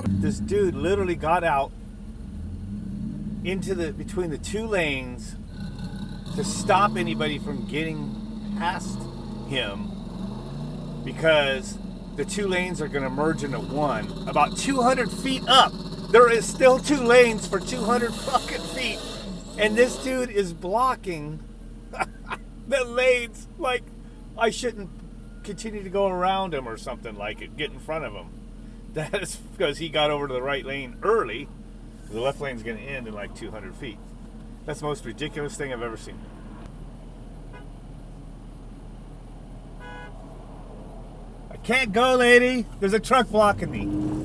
This dude literally got out into between the two lanes to stop anybody from getting past him because the two lanes are going to merge into one. About 200 feet up, there is still two lanes for 200 fucking feet, and this dude is blocking the lanes. Like, I shouldn't continue to go around him or something, like it, get in front of him. That is because he got over to the right lane early. The left lane's going to end in like 200 feet. That's the most ridiculous thing I've ever seen. I can't go, lady. There's a truck blocking me.